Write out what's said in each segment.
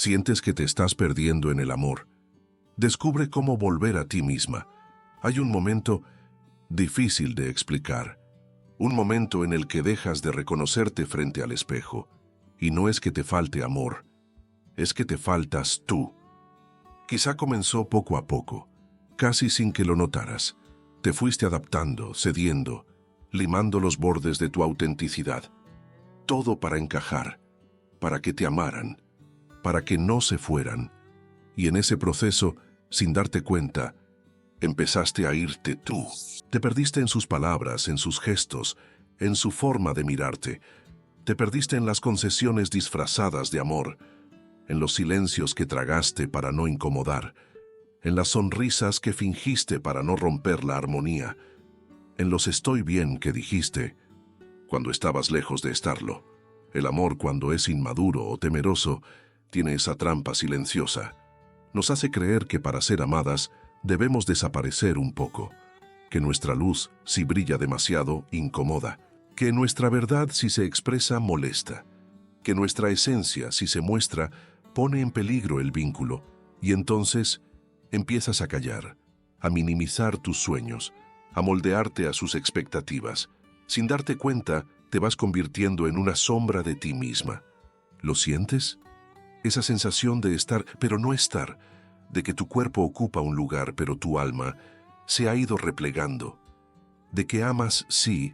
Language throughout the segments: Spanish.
Sientes que te estás perdiendo en el amor. Descubre cómo volver a ti misma. Hay un momento difícil de explicar. Un momento en el que dejas de reconocerte frente al espejo. Y no es que te falte amor, es que te faltas tú. Quizá comenzó poco a poco, casi sin que lo notaras. Te fuiste adaptando, cediendo, limando los bordes de tu autenticidad. Todo para encajar, para que te amaran, para que no se fueran. Y en ese proceso, sin darte cuenta, empezaste a irte tú. Te perdiste en sus palabras, en sus gestos, en su forma de mirarte. Te perdiste en las concesiones disfrazadas de amor, en los silencios que tragaste para no incomodar, en las sonrisas que fingiste para no romper la armonía, en los estoy bien que dijiste cuando estabas lejos de estarlo. El amor, cuando es inmaduro o temeroso, tiene esa trampa silenciosa. Nos hace creer que para ser amadas debemos desaparecer un poco, que nuestra luz, si brilla demasiado, incomoda, que nuestra verdad, si se expresa, molesta, que nuestra esencia, si se muestra, pone en peligro el vínculo, y entonces empiezas a callar, a minimizar tus sueños, a moldearte a sus expectativas. Sin darte cuenta, te vas convirtiendo en una sombra de ti misma. ¿Lo sientes? Esa sensación de estar, pero no estar, de que tu cuerpo ocupa un lugar, pero tu alma se ha ido replegando, de que amas, sí,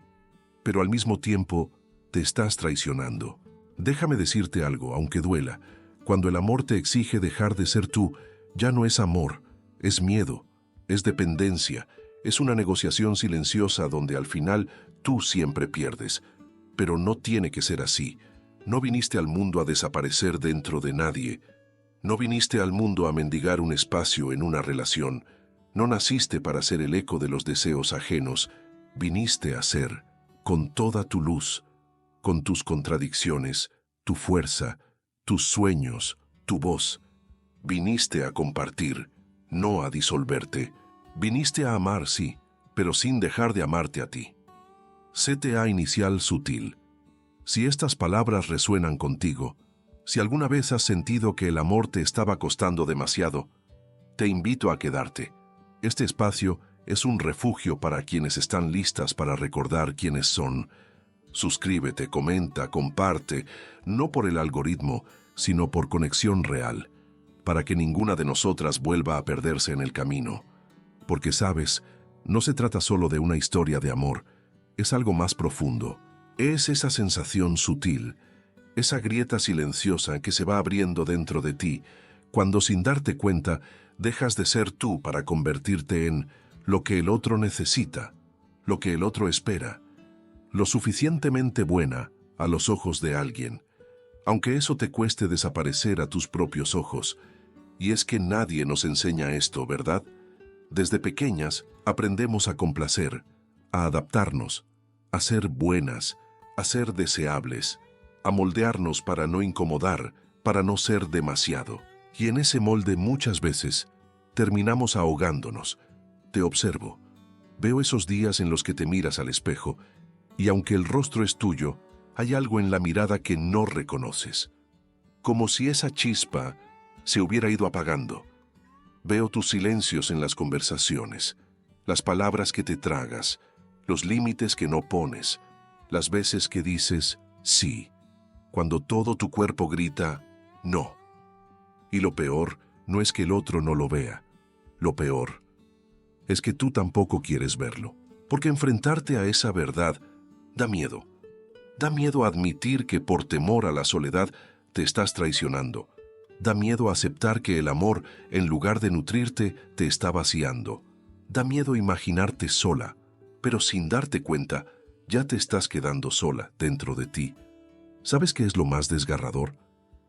pero al mismo tiempo te estás traicionando. Déjame decirte algo, aunque duela. Cuando el amor te exige dejar de ser tú, ya no es amor, es miedo, es dependencia, es una negociación silenciosa donde al final tú siempre pierdes. Pero no tiene que ser así. No viniste al mundo a desaparecer dentro de nadie. No viniste al mundo a mendigar un espacio en una relación. No naciste para ser el eco de los deseos ajenos. Viniste a ser, con toda tu luz, con tus contradicciones, tu fuerza, tus sueños, tu voz. Viniste a compartir, no a disolverte. Viniste a amar, sí, pero sin dejar de amarte a ti. CTA inicial sutil. Si estas palabras resuenan contigo, si alguna vez has sentido que el amor te estaba costando demasiado, te invito a quedarte. Este espacio es un refugio para quienes están listas para recordar quiénes son. Suscríbete, comenta, comparte, no por el algoritmo, sino por conexión real, para que ninguna de nosotras vuelva a perderse en el camino. Porque sabes, no se trata solo de una historia de amor, es algo más profundo. Es esa sensación sutil, esa grieta silenciosa que se va abriendo dentro de ti, cuando sin darte cuenta dejas de ser tú para convertirte en lo que el otro necesita, lo que el otro espera, lo suficientemente buena a los ojos de alguien, aunque eso te cueste desaparecer a tus propios ojos. Y es que nadie nos enseña esto, ¿verdad? Desde pequeñas aprendemos a complacer, a adaptarnos, a ser buenas, a ser deseables, a moldearnos para no incomodar, para no ser demasiado. Y en ese molde muchas veces terminamos ahogándonos. Te observo. Veo esos días en los que te miras al espejo y aunque el rostro es tuyo, hay algo en la mirada que no reconoces. Como si esa chispa se hubiera ido apagando. Veo tus silencios en las conversaciones, las palabras que te tragas, los límites que no pones, las veces que dices sí, cuando todo tu cuerpo grita no. Y lo peor no es que el otro no lo vea. Lo peor es que tú tampoco quieres verlo, porque enfrentarte a esa verdad da miedo. Da miedo admitir que por temor a la soledad te estás traicionando. Da miedo aceptar que el amor, en lugar de nutrirte, te está vaciando. Da miedo imaginarte sola, pero sin darte cuenta, ya te estás quedando sola dentro de ti. ¿Sabes qué es lo más desgarrador?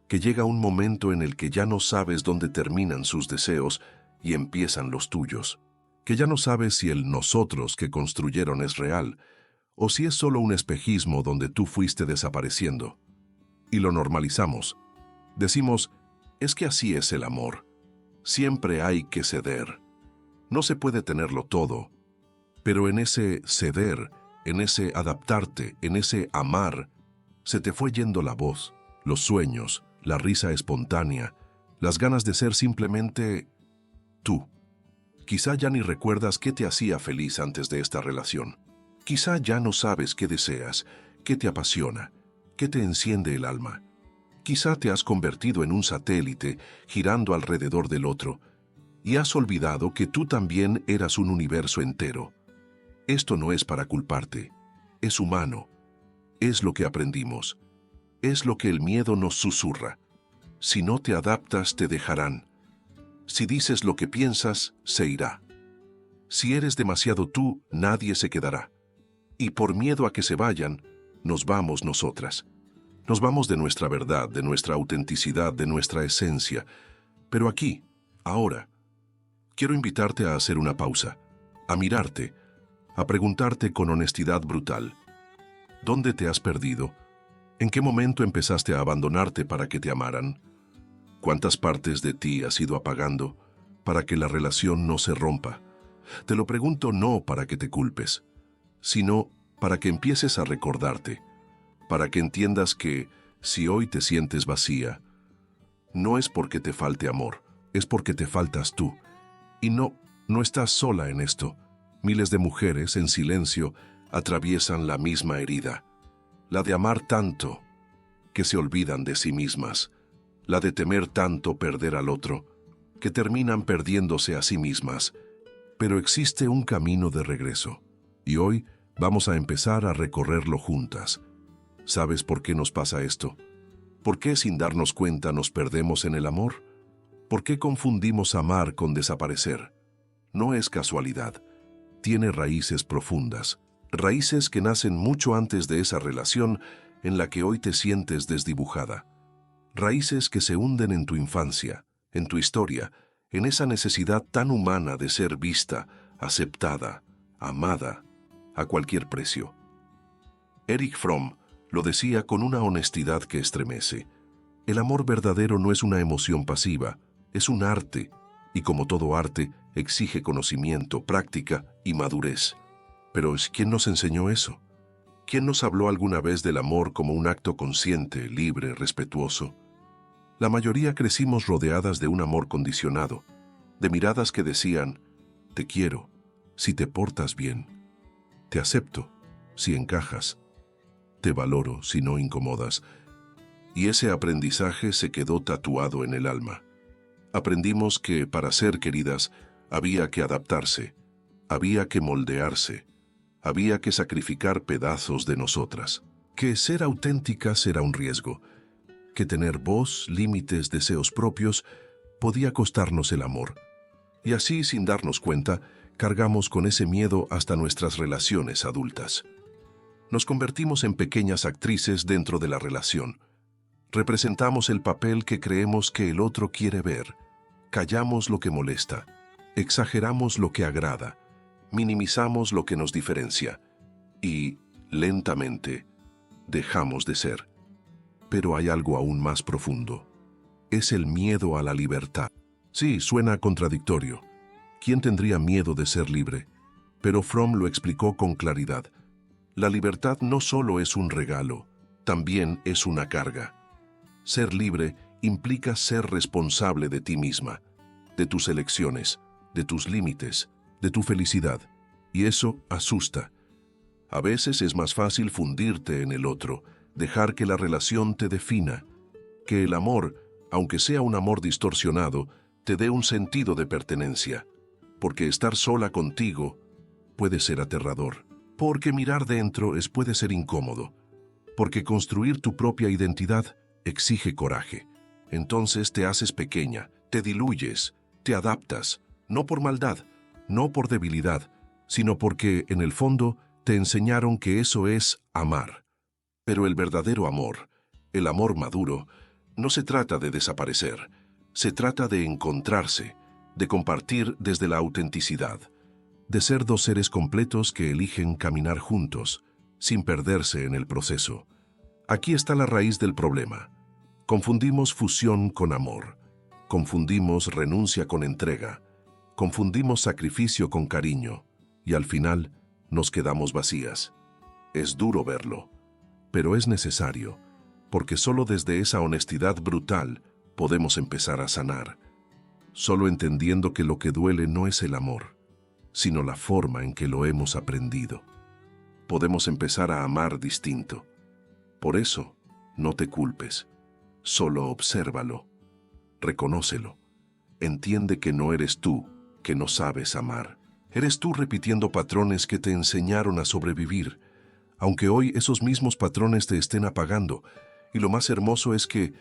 Que llega un momento en el que ya no sabes dónde terminan sus deseos y empiezan los tuyos. Que ya no sabes si el nosotros que construyeron es real, o si es solo un espejismo donde tú fuiste desapareciendo. Y lo normalizamos. Decimos, es que así es el amor. Siempre hay que ceder. No se puede tenerlo todo. Pero en ese ceder, en ese adaptarte, en ese amar, se te fue yendo la voz, los sueños, la risa espontánea, las ganas de ser simplemente tú. Quizá ya ni recuerdas qué te hacía feliz antes de esta relación. Quizá ya no sabes qué deseas, qué te apasiona, qué te enciende el alma. Quizá te has convertido en un satélite girando alrededor del otro y has olvidado que tú también eras un universo entero. Esto no es para culparte, es humano, es lo que aprendimos, es lo que el miedo nos susurra. Si no te adaptas, te dejarán. Si dices lo que piensas, se irá. Si eres demasiado tú, nadie se quedará. Y por miedo a que se vayan, nos vamos nosotras. Nos vamos de nuestra verdad, de nuestra autenticidad, de nuestra esencia. Pero aquí, ahora, quiero invitarte a hacer una pausa, a mirarte, a preguntarte con honestidad brutal. ¿Dónde te has perdido? ¿En qué momento empezaste a abandonarte para que te amaran? ¿Cuántas partes de ti has ido apagando para que la relación no se rompa? Te lo pregunto no para que te culpes, sino para que empieces a recordarte, para que entiendas que, si hoy te sientes vacía, no es porque te falte amor, es porque te faltas tú. Y no estás sola en esto. Miles de mujeres, en silencio, atraviesan la misma herida, la de amar tanto que se olvidan de sí mismas, la de temer tanto perder al otro, que terminan perdiéndose a sí mismas. Pero existe un camino de regreso, y hoy vamos a empezar a recorrerlo juntas. ¿Sabes por qué nos pasa esto? ¿Por qué sin darnos cuenta nos perdemos en el amor? ¿Por qué confundimos amar con desaparecer? No es casualidad. Tiene raíces profundas, raíces que nacen mucho antes de esa relación en la que hoy te sientes desdibujada. Raíces que se hunden en tu infancia, en tu historia, en esa necesidad tan humana de ser vista, aceptada, amada, a cualquier precio. Erich Fromm lo decía con una honestidad que estremece. El amor verdadero no es una emoción pasiva, es un arte, y como todo arte, exige conocimiento, práctica y madurez. Pero ¿quién nos enseñó eso? ¿Quién nos habló alguna vez del amor como un acto consciente, libre, respetuoso? La mayoría crecimos rodeadas de un amor condicionado, de miradas que decían, te quiero, si te portas bien, te acepto, si encajas, te valoro, si no incomodas. Y ese aprendizaje se quedó tatuado en el alma. Aprendimos que, para ser queridas, había que adaptarse, había que moldearse, había que sacrificar pedazos de nosotras, que ser auténticas era un riesgo, que tener voz, límites, deseos propios, podía costarnos el amor. Y así, sin darnos cuenta, cargamos con ese miedo hasta nuestras relaciones adultas. Nos convertimos en pequeñas actrices dentro de la relación. Representamos el papel que creemos que el otro quiere ver. Callamos lo que molesta. Exageramos lo que agrada. Minimizamos lo que nos diferencia. Y, lentamente, dejamos de ser. Pero hay algo aún más profundo. Es el miedo a la libertad. Sí, suena contradictorio. ¿Quién tendría miedo de ser libre? Pero Fromm lo explicó con claridad. La libertad no solo es un regalo, también es una carga. Ser libre implica ser responsable de ti misma, de tus elecciones, de tus límites, de tu felicidad. Y eso asusta. A veces es más fácil fundirte en el otro, dejar que la relación te defina, que el amor, aunque sea un amor distorsionado, te dé un sentido de pertenencia. Porque estar sola contigo puede ser aterrador. Porque mirar dentro puede ser incómodo. Porque construir tu propia identidad exige coraje. Entonces te haces pequeña, te diluyes, te adaptas, no por maldad, no por debilidad, sino porque, en el fondo, te enseñaron que eso es amar. Pero el verdadero amor, el amor maduro, no se trata de desaparecer, se trata de encontrarse, de compartir desde la autenticidad, de ser dos seres completos que eligen caminar juntos, sin perderse en el proceso. Aquí está la raíz del problema. Confundimos fusión con amor, confundimos renuncia con entrega, confundimos sacrificio con cariño, y al final nos quedamos vacías. Es duro verlo, pero es necesario, porque solo desde esa honestidad brutal podemos empezar a sanar, solo entendiendo que lo que duele no es el amor, sino la forma en que lo hemos aprendido. Podemos empezar a amar distinto. Por eso, no te culpes, solo obsérvalo, reconócelo, entiende que no eres tú, que no sabes amar. Eres tú repitiendo patrones que te enseñaron a sobrevivir, aunque hoy esos mismos patrones te estén apagando, y lo más hermoso es que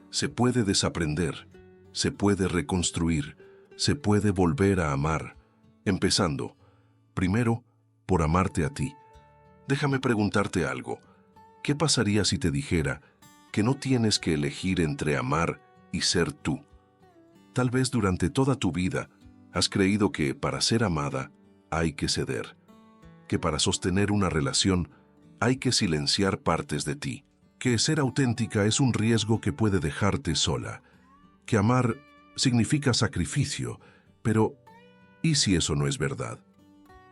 se puede desaprender, se puede reconstruir, se puede volver a amar, empezando, primero, por amarte a ti. Déjame preguntarte algo. ¿Qué pasaría si te dijera que no tienes que elegir entre amar y ser tú? Tal vez durante toda tu vida has creído que para ser amada hay que ceder, que para sostener una relación hay que silenciar partes de ti, que ser auténtica es un riesgo que puede dejarte sola, que amar significa sacrificio, pero ¿y si eso no es verdad?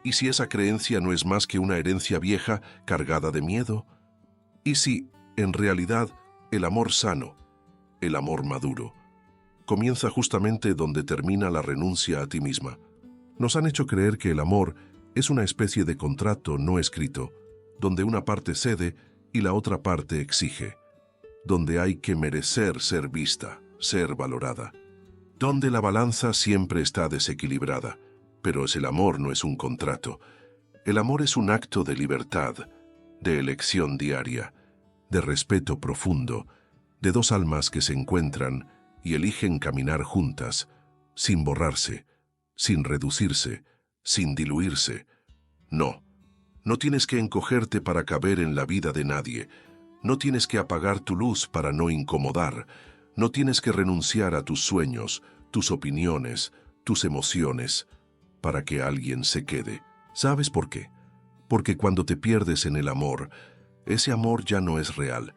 ¿Y si esa creencia no es más que una herencia vieja cargada de miedo? ¿Y si, en realidad, el amor sano, el amor maduro, comienza justamente donde termina la renuncia a ti misma? Nos han hecho creer que el amor es una especie de contrato no escrito, donde una parte cede y la otra parte exige, donde hay que merecer ser vista, ser valorada, donde la balanza siempre está desequilibrada. Pero el amor no es un contrato. El amor es un acto de libertad, de elección diaria, de respeto profundo, de dos almas que se encuentran y eligen caminar juntas, sin borrarse, sin reducirse, sin diluirse. No, no tienes que encogerte para caber en la vida de nadie. No tienes que apagar tu luz para no incomodar. No tienes que renunciar a tus sueños, tus opiniones, tus emociones, para que alguien se quede. ¿Sabes por qué? Porque cuando te pierdes en el amor, ese amor ya no es real.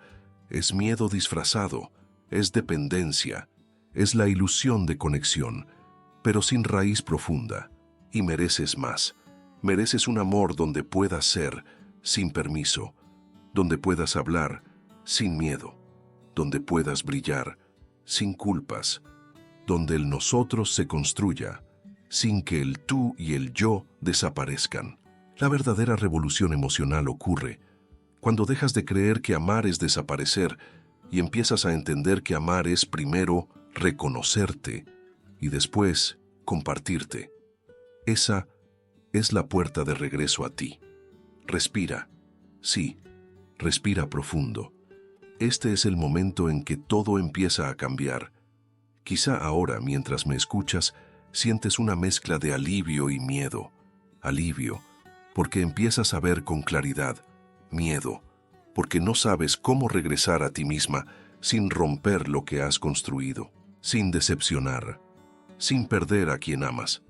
Es miedo disfrazado, es dependencia, es la ilusión de conexión, pero sin raíz profunda. Y mereces más. Mereces un amor donde puedas ser, sin permiso, donde puedas hablar, sin miedo, donde puedas brillar, sin culpas, donde el nosotros se construya, sin que el tú y el yo desaparezcan. La verdadera revolución emocional ocurre cuando dejas de creer que amar es desaparecer y empiezas a entender que amar es primero reconocerte y después compartirte. Esa es la puerta de regreso a ti. Respira. Sí, respira profundo. Este es el momento en que todo empieza a cambiar. Quizá ahora, mientras me escuchas, sientes una mezcla de alivio y miedo. Alivio, porque empiezas a ver con claridad. Miedo, porque no sabes cómo regresar a ti misma sin romper lo que has construido, sin decepcionar, sin perder a quien amas.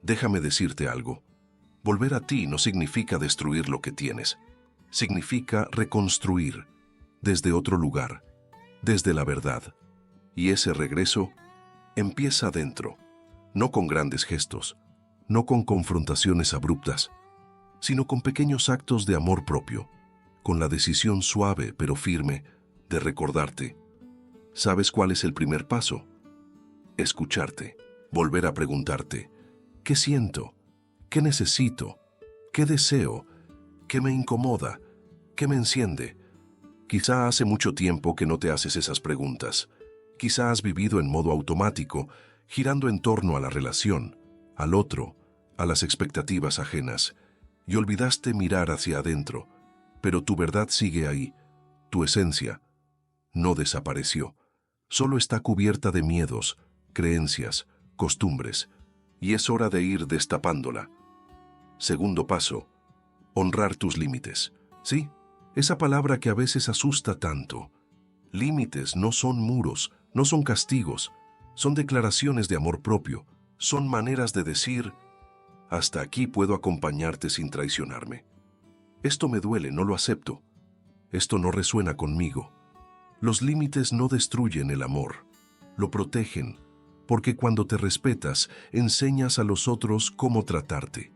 Déjame decirte algo. Volver a ti no significa destruir lo que tienes. Significa reconstruir, desde otro lugar, desde la verdad. Y ese regreso empieza adentro, no con grandes gestos, no con confrontaciones abruptas, sino con pequeños actos de amor propio, con la decisión suave pero firme de recordarte. ¿Sabes cuál es el primer paso? Escucharte, volver a preguntarte, ¿qué siento? ¿Qué necesito? ¿Qué deseo? ¿Qué me incomoda? ¿Qué me enciende? Quizá hace mucho tiempo que no te haces esas preguntas. Quizá has vivido en modo automático, girando en torno a la relación, al otro, a las expectativas ajenas, y olvidaste mirar hacia adentro. Pero tu verdad sigue ahí, tu esencia no desapareció. Solo está cubierta de miedos, creencias, costumbres, y es hora de ir destapándola. Segundo paso, honrar tus límites. Sí, esa palabra que a veces asusta tanto. Límites no son muros, no son castigos, son declaraciones de amor propio, son maneras de decir, hasta aquí puedo acompañarte sin traicionarme. Esto me duele, no lo acepto. Esto no resuena conmigo. Los límites no destruyen el amor, lo protegen, porque cuando te respetas, enseñas a los otros cómo tratarte.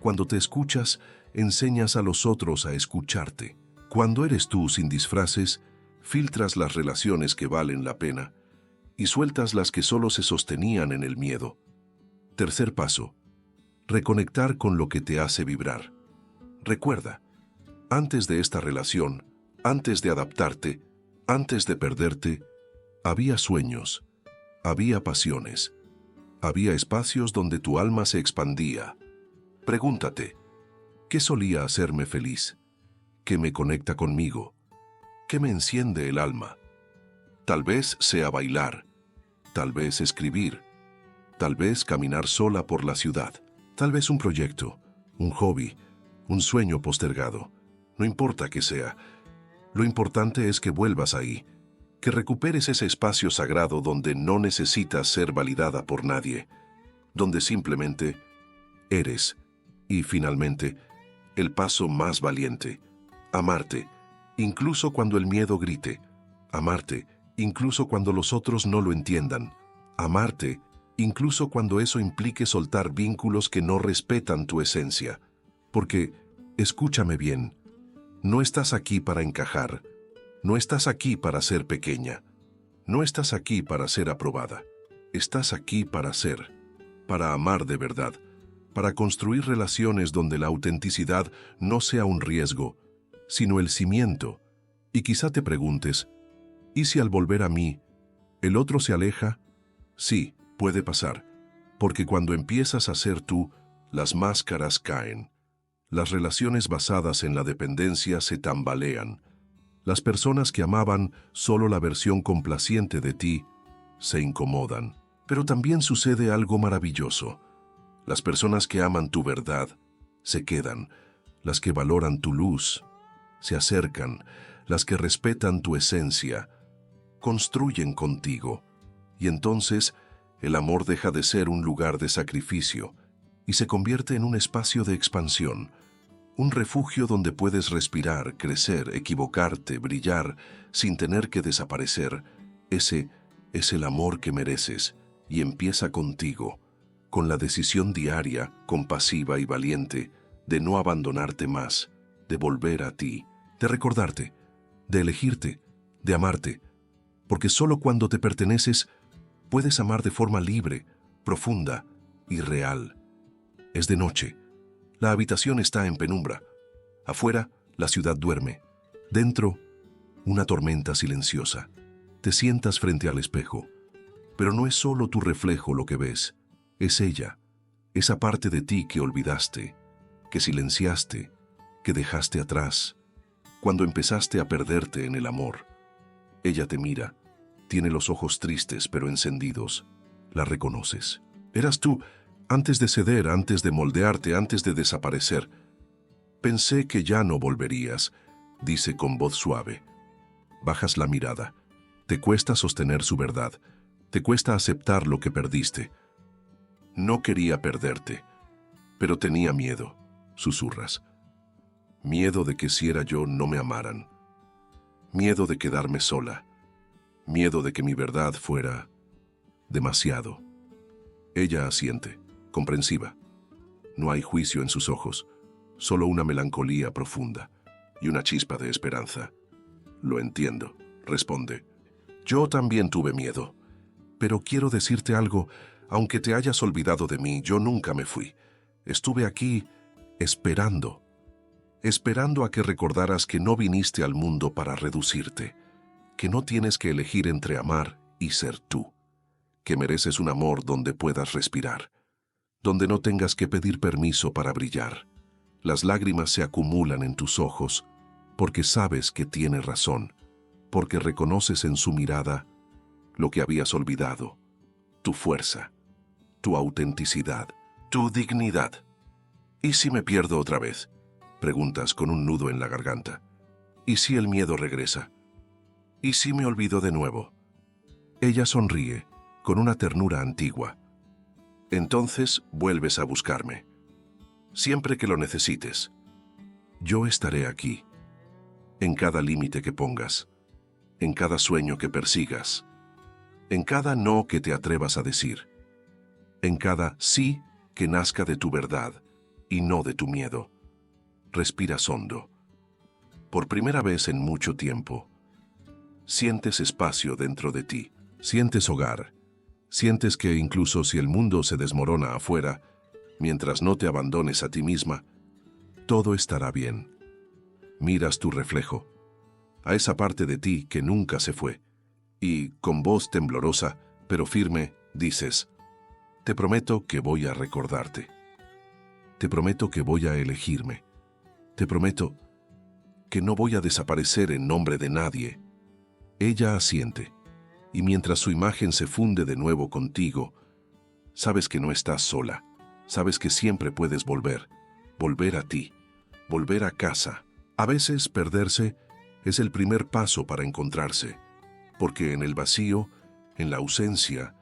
Cuando te escuchas, enseñas a los otros a escucharte. Cuando eres tú sin disfraces, filtras las relaciones que valen la pena y sueltas las que solo se sostenían en el miedo. Tercer paso, reconectar con lo que te hace vibrar. Recuerda, antes de esta relación, antes de adaptarte, antes de perderte, había sueños, había pasiones, había espacios donde tu alma se expandía. Pregúntate, ¿qué solía hacerme feliz? ¿Qué me conecta conmigo? ¿Qué me enciende el alma? Tal vez sea bailar, tal vez escribir, tal vez caminar sola por la ciudad, tal vez un proyecto, un hobby, un sueño postergado. No importa qué sea, lo importante es que vuelvas ahí, que recuperes ese espacio sagrado donde no necesitas ser validada por nadie, donde simplemente eres. Y finalmente, el paso más valiente, amarte, incluso cuando el miedo grite, amarte, incluso cuando los otros no lo entiendan, amarte, incluso cuando eso implique soltar vínculos que no respetan tu esencia. Porque, escúchame bien, no estás aquí para encajar, no estás aquí para ser pequeña, no estás aquí para ser aprobada, estás aquí para ser, para amar de verdad, para construir relaciones donde la autenticidad no sea un riesgo, sino el cimiento. Y quizá te preguntes, ¿y si al volver a mí, el otro se aleja? Sí, puede pasar, porque cuando empiezas a ser tú, las máscaras caen. Las relaciones basadas en la dependencia se tambalean. Las personas que amaban solo la versión complaciente de ti se incomodan. Pero también sucede algo maravilloso. Las personas que aman tu verdad se quedan. Las que valoran tu luz se acercan. Las que respetan tu esencia construyen contigo. Y entonces el amor deja de ser un lugar de sacrificio y se convierte en un espacio de expansión. Un refugio donde puedes respirar, crecer, equivocarte, brillar, sin tener que desaparecer. Ese es el amor que mereces, y empieza contigo, con la decisión diaria, compasiva y valiente, de no abandonarte más, de volver a ti, de recordarte, de elegirte, de amarte, porque solo cuando te perteneces, puedes amar de forma libre, profunda y real. Es de noche. La habitación está en penumbra. Afuera, la ciudad duerme. Dentro, una tormenta silenciosa. Te sientas frente al espejo. Pero no es solo tu reflejo lo que ves. Es ella, esa parte de ti que olvidaste, que silenciaste, que dejaste atrás, cuando empezaste a perderte en el amor. Ella te mira. Tiene los ojos tristes pero encendidos. La reconoces. Eras tú, antes de ceder, antes de moldearte, antes de desaparecer. Pensé que ya no volverías, dice con voz suave. Bajas la mirada. Te cuesta sostener su verdad. Te cuesta aceptar lo que perdiste. No quería perderte, pero tenía miedo, susurras. Miedo de que si era yo no me amaran. Miedo de quedarme sola. Miedo de que mi verdad fuera demasiado. Ella asiente, comprensiva. No hay juicio en sus ojos, solo una melancolía profunda y una chispa de esperanza. Lo entiendo, responde. Yo también tuve miedo, pero quiero decirte algo, aunque te hayas olvidado de mí, yo nunca me fui. Estuve aquí esperando a que recordaras que no viniste al mundo para reducirte, que no tienes que elegir entre amar y ser tú, que mereces un amor donde puedas respirar, donde no tengas que pedir permiso para brillar. Las lágrimas se acumulan en tus ojos porque sabes que tiene razón, porque reconoces en su mirada lo que habías olvidado, tu fuerza, tu autenticidad, tu dignidad. ¿Y si me pierdo otra vez?, preguntas con un nudo en la garganta. ¿Y si el miedo regresa? ¿Y si me olvido de nuevo? Ella sonríe, con una ternura antigua. Entonces vuelves a buscarme. Siempre que lo necesites. Yo estaré aquí, en cada límite que pongas, en cada sueño que persigas, en cada no que te atrevas a decir, en cada sí que nazca de tu verdad y no de tu miedo. Respiras hondo. Por primera vez en mucho tiempo, sientes espacio dentro de ti. Sientes hogar. Sientes que incluso si el mundo se desmorona afuera, mientras no te abandones a ti misma, todo estará bien. Miras tu reflejo, a esa parte de ti que nunca se fue, y con voz temblorosa, pero firme, dices, te prometo que voy a recordarte. Te prometo que voy a elegirme. Te prometo que no voy a desaparecer en nombre de nadie. Ella asiente, y mientras su imagen se funde de nuevo contigo, sabes que no estás sola. Sabes que siempre puedes volver a ti, volver a casa. A veces perderse es el primer paso para encontrarse, porque en el vacío, en la ausencia,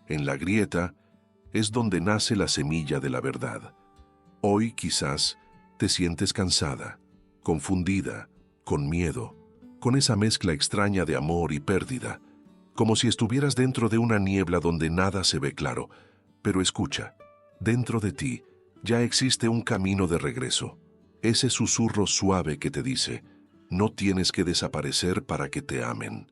en la grieta, es donde nace la semilla de la verdad. Hoy quizás te sientes cansada, confundida, con miedo, con esa mezcla extraña de amor y pérdida, como si estuvieras dentro de una niebla donde nada se ve claro. Pero escucha, dentro de ti ya existe un camino de regreso. Ese susurro suave que te dice, no tienes que desaparecer para que te amen.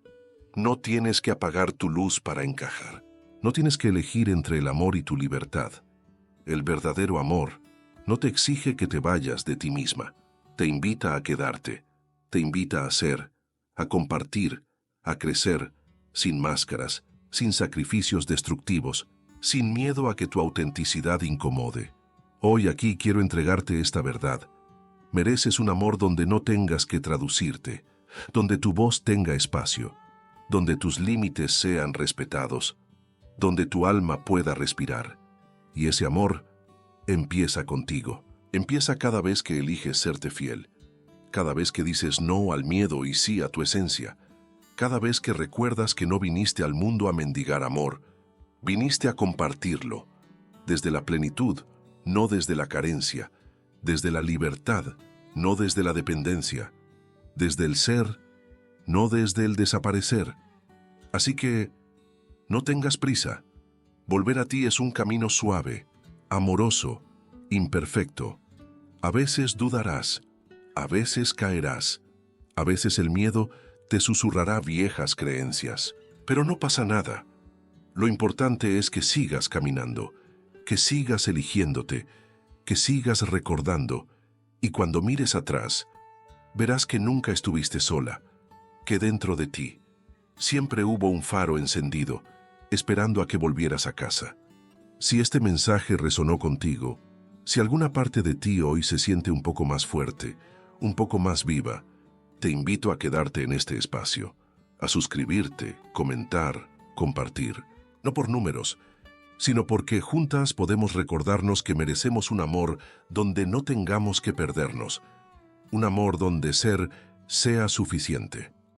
No tienes que apagar tu luz para encajar. No tienes que elegir entre el amor y tu libertad. El verdadero amor no te exige que te vayas de ti misma. Te invita a quedarte. Te invita a ser, a compartir, a crecer, sin máscaras, sin sacrificios destructivos, sin miedo a que tu autenticidad incomode. Hoy aquí quiero entregarte esta verdad. Mereces un amor donde no tengas que traducirte, donde tu voz tenga espacio, donde tus límites sean respetados, donde tu alma pueda respirar. Y ese amor empieza contigo. Empieza cada vez que eliges serte fiel, cada vez que dices no al miedo y sí a tu esencia, cada vez que recuerdas que no viniste al mundo a mendigar amor, viniste a compartirlo, desde la plenitud, no desde la carencia, desde la libertad, no desde la dependencia, desde el ser, no desde el desaparecer. Así que, no tengas prisa. Volver a ti es un camino suave, amoroso, imperfecto. A veces dudarás, a veces caerás, a veces el miedo te susurrará viejas creencias. Pero no pasa nada. Lo importante es que sigas caminando, que sigas eligiéndote, que sigas recordando, y cuando mires atrás, verás que nunca estuviste sola, que dentro de ti siempre hubo un faro encendido, esperando a que volvieras a casa. Si este mensaje resonó contigo, si alguna parte de ti hoy se siente un poco más fuerte, un poco más viva, te invito a quedarte en este espacio, a suscribirte, comentar, compartir, no por números, sino porque juntas podemos recordarnos que merecemos un amor donde no tengamos que perdernos, un amor donde ser sea suficiente.